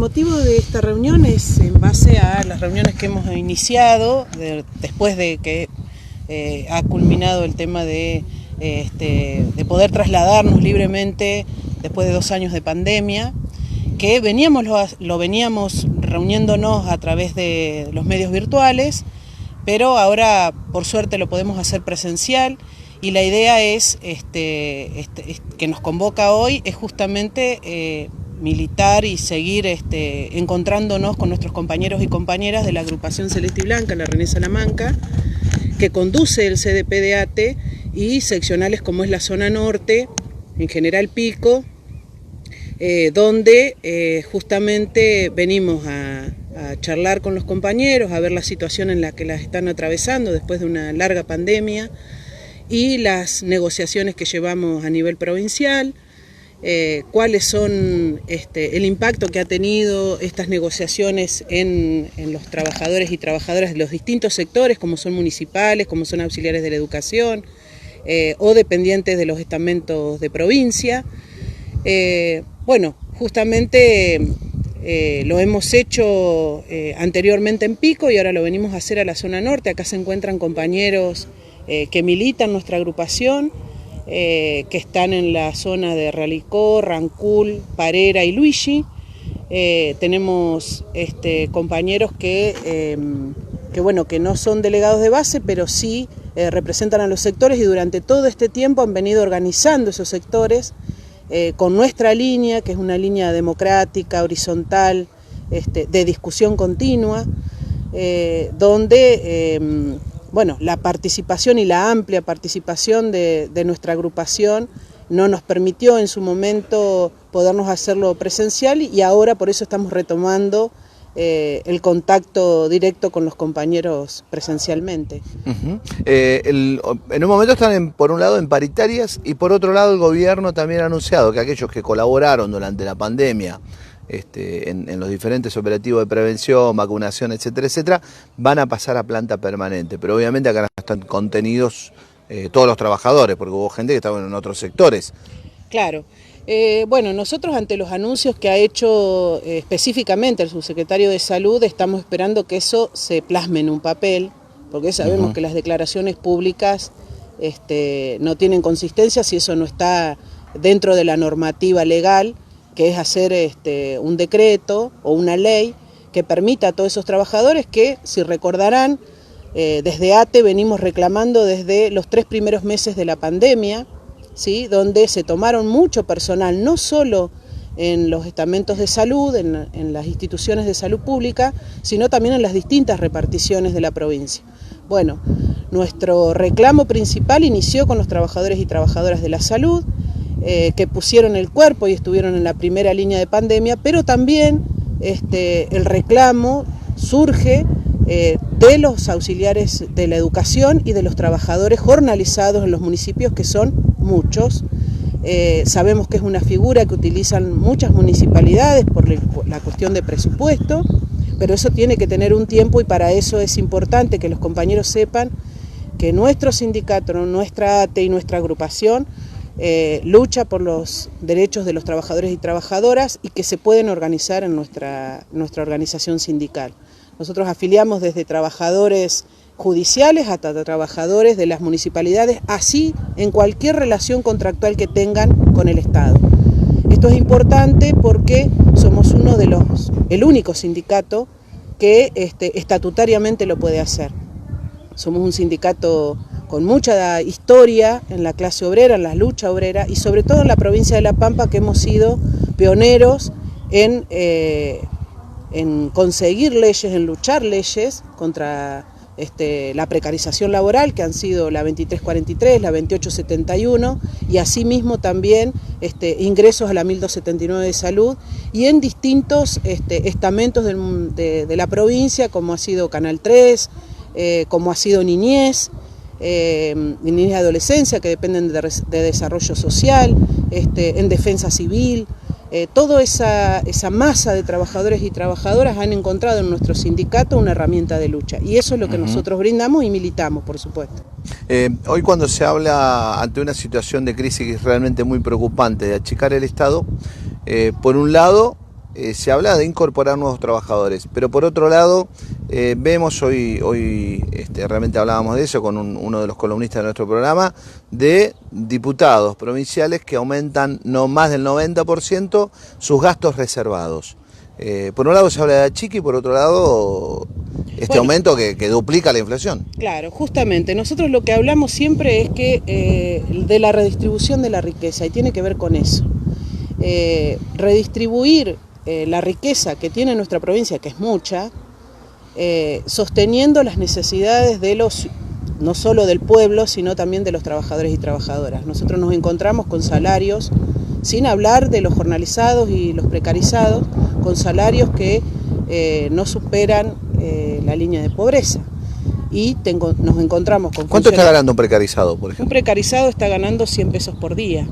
motivo de esta reunión es en base a las reuniones que hemos iniciado después de que ha culminado el tema de poder trasladarnos libremente después de 2 años de pandemia, que lo veníamos reuniéndonos a través de los medios virtuales, pero ahora por suerte lo podemos hacer presencial, y la idea es que nos convoca hoy es justamente militar y seguir encontrándonos con nuestros compañeros y compañeras de la agrupación Celeste y Blanca, la René Salamanca, que conduce el CDP de ATE, y seccionales como es la zona norte, en General Pico, donde justamente venimos a charlar con los compañeros, a ver la situación en la que las están atravesando después de una larga pandemia y las negociaciones que llevamos a nivel provincial, cuáles son el impacto que ha tenido estas negociaciones en los trabajadores y trabajadoras de los distintos sectores, como son municipales, como son auxiliares de la educación o dependientes de los estamentos de provincia. Bueno, justamente lo hemos hecho anteriormente en Pico y ahora lo venimos a hacer a la zona norte. Acá se encuentran compañeros que militan nuestra agrupación, que están en la zona de Realicó, Rancul, Parera y Luigi. Tenemos compañeros que no son delegados de base, pero sí representan a los sectores, y durante todo este tiempo han venido organizando esos sectores con nuestra línea, que es una línea democrática, horizontal, de discusión continua, donde la participación y la amplia participación de nuestra agrupación no nos permitió en su momento podernos hacerlo presencial, y ahora por eso estamos retomando el contacto directo con los compañeros presencialmente. En un momento están por un lado en paritarias, y por otro lado el gobierno también ha anunciado que aquellos que colaboraron durante la pandemia en los diferentes operativos de prevención, vacunación, etcétera, etcétera, van a pasar a planta permanente. Pero obviamente acá no están contenidos todos los trabajadores, porque hubo gente que estaba en otros sectores. Claro. Nosotros ante los anuncios que ha hecho específicamente el subsecretario de Salud, estamos esperando que eso se plasme en un papel, porque sabemos que las declaraciones públicas no tienen consistencia si eso no está dentro de la normativa legal, que es hacer un decreto o una ley que permita a todos esos trabajadores que, si recordarán, desde ATE venimos reclamando desde los 3 primeros meses de la pandemia, ¿sí? Donde se tomaron mucho personal, no solo en los estamentos de salud, en las instituciones de salud pública, sino también en las distintas reparticiones de la provincia. Bueno, nuestro reclamo principal inició con los trabajadores y trabajadoras de la salud, que pusieron el cuerpo y estuvieron en la primera línea de pandemia, pero también el reclamo surge de los auxiliares de la educación y de los trabajadores jornalizados en los municipios, que son muchos. Sabemos que es una figura que utilizan muchas municipalidades por la cuestión de presupuesto, pero eso tiene que tener un tiempo, y para eso es importante que los compañeros sepan que nuestro sindicato, nuestra ATE y nuestra agrupación lucha por los derechos de los trabajadores y trabajadoras, y que se pueden organizar en nuestra organización sindical. Nosotros afiliamos desde trabajadores judiciales hasta trabajadores de las municipalidades, así en cualquier relación contractual que tengan con el Estado. Esto es importante porque somos el único sindicato que estatutariamente lo puede hacer. Somos un sindicato con mucha historia en la clase obrera, en la lucha obrera, y sobre todo en la provincia de La Pampa, que hemos sido pioneros en conseguir leyes, en luchar leyes contra la precarización laboral, que han sido la 2343, la 2871, y asimismo también ingresos a la 1279 de salud, y en distintos estamentos de la provincia, como ha sido Canal 3, como ha sido Niñez, niñez y adolescencia, que dependen de desarrollo social, en defensa civil. Toda esa masa de trabajadores y trabajadoras han encontrado en nuestro sindicato una herramienta de lucha, y eso es lo que nosotros brindamos y militamos, por supuesto. Hoy, cuando se habla ante una situación de crisis que es realmente muy preocupante, de achicar el Estado, por un lado se habla de incorporar nuevos trabajadores, pero por otro lado vemos hoy realmente hablábamos de eso con uno de los columnistas de nuestro programa, de diputados provinciales que aumentan no más del 90% sus gastos reservados. Por un lado se habla de achique y por otro lado aumento que duplica la inflación. Claro, justamente, nosotros lo que hablamos siempre es que de la redistribución de la riqueza, y tiene que ver con eso. Redistribuir la riqueza que tiene nuestra provincia, que es mucha, sosteniendo las necesidades de no solo del pueblo, sino también de los trabajadores y trabajadoras. Nosotros nos encontramos con salarios, sin hablar de los jornalizados y los precarizados, con salarios que no superan la línea de pobreza. Y nos encontramos con... ¿Cuánto está ganando un precarizado, por ejemplo? Un precarizado está ganando 100 pesos por día.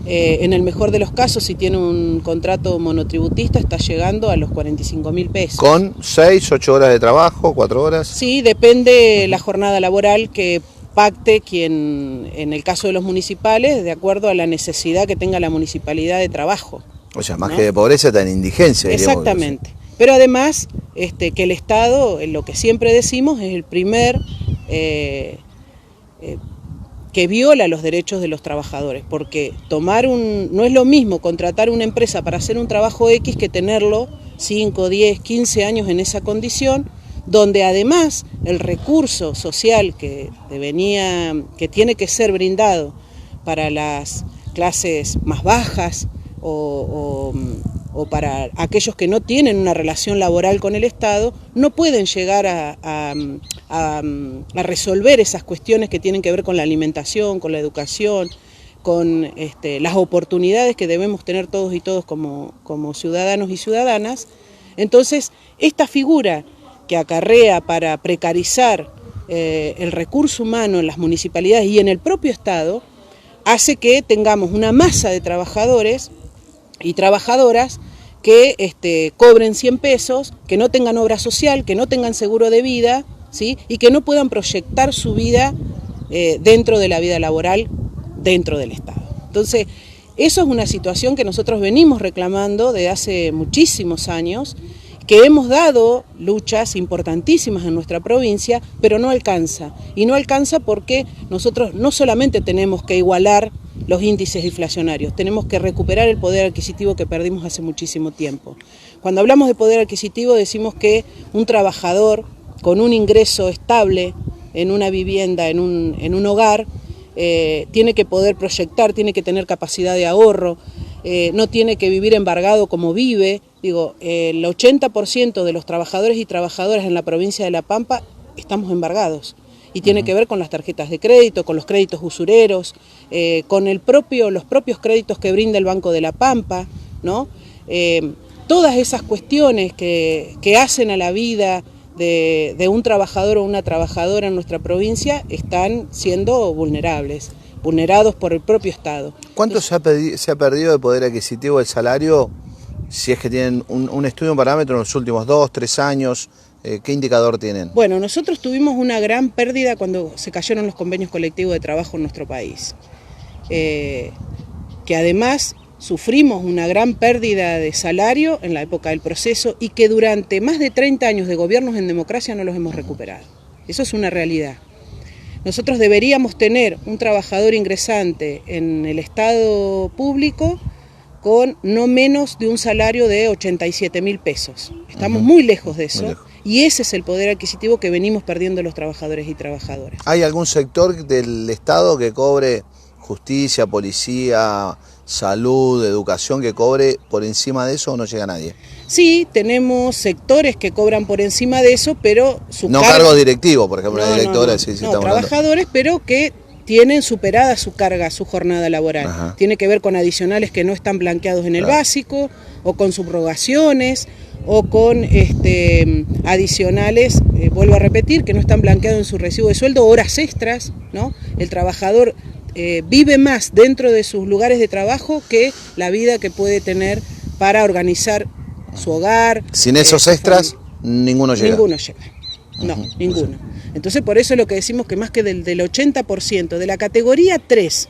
En el mejor de los casos, si tiene un contrato monotributista, está llegando a los 45.000 pesos. ¿Con 6, 8 horas de trabajo, 4 horas? Sí, depende la jornada laboral que pacte quien, en el caso de los municipales, de acuerdo a la necesidad que tenga la municipalidad de trabajo. O sea, más, ¿no?, que de pobreza está en indigencia. Exactamente. Pero además, que el Estado, lo que siempre decimos, es el primer que viola los derechos de los trabajadores, porque no es lo mismo contratar una empresa para hacer un trabajo X que tenerlo 5, 10, 15 años en esa condición, donde además el recurso social que tiene que ser brindado para las clases más bajas o para aquellos que no tienen una relación laboral con el Estado, no pueden llegar a resolver esas cuestiones que tienen que ver con la alimentación, con la educación, con las oportunidades que debemos tener todos y todos como ciudadanos y ciudadanas. Entonces, esta figura que acarrea para precarizar el recurso humano en las municipalidades y en el propio Estado, hace que tengamos una masa de trabajadores y trabajadoras que cobren 100 pesos, que no tengan obra social, que no tengan seguro de vida, ¿sí?, y que no puedan proyectar su vida dentro de la vida laboral, dentro del Estado. Entonces, eso es una situación que nosotros venimos reclamando desde hace muchísimos años, que hemos dado luchas importantísimas en nuestra provincia, pero no alcanza. Y no alcanza porque nosotros no solamente tenemos que igualar los índices inflacionarios, tenemos que recuperar el poder adquisitivo que perdimos hace muchísimo tiempo. Cuando hablamos de poder adquisitivo decimos que un trabajador con un ingreso estable en una vivienda, en un hogar, tiene que poder proyectar, tiene que tener capacidad de ahorro, no tiene que vivir embargado como vive. Digo, el 80% de los trabajadores y trabajadoras en la provincia de La Pampa estamos embargados. Y tiene que ver con las tarjetas de crédito, con los créditos usureros, con los propios créditos que brinda el Banco de La Pampa, ¿no? Todas esas cuestiones que hacen a la vida de un trabajador o una trabajadora en nuestra provincia están siendo vulnerados por el propio Estado. ¿Cuánto se ha perdido de poder adquisitivo del salario, si es que tienen un estudio, un parámetro en los últimos 2, 3 años? ¿Qué indicador tienen? Bueno, nosotros tuvimos una gran pérdida cuando se cayeron los convenios colectivos de trabajo en nuestro país, que además sufrimos una gran pérdida de salario en la época del proceso y que durante más de 30 años de gobiernos en democracia no los hemos recuperado. Eso es una realidad. Nosotros deberíamos tener un trabajador ingresante en el Estado público con no menos de un salario de 87.000 pesos. Estamos muy lejos de eso. Y ese es el poder adquisitivo que venimos perdiendo los trabajadores y trabajadoras. ¿Hay algún sector del Estado que cobre justicia, policía, salud, educación, que cobre por encima de eso o no llega nadie? Sí, tenemos sectores que cobran por encima de eso, pero no cargo directivo, por ejemplo, una directora. No, trabajadores, pero que tienen superada su carga, su jornada laboral. Ajá. Tiene que ver con adicionales que no están blanqueados en el básico, o con subrogaciones, o con adicionales, vuelvo a repetir, que no están blanqueados en su recibo de sueldo, horas extras, ¿no? El trabajador vive más dentro de sus lugares de trabajo que la vida que puede tener para organizar su hogar. Sin esos extras, ninguno llega. Ninguno llega. No, ninguno. Entonces por eso es lo que decimos que más que del 80% de la categoría 3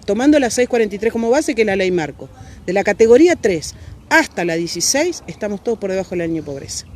tomando la 643 como base, que es la ley marco, de la categoría 3 hasta la 16, estamos todos por debajo de la línea de pobreza.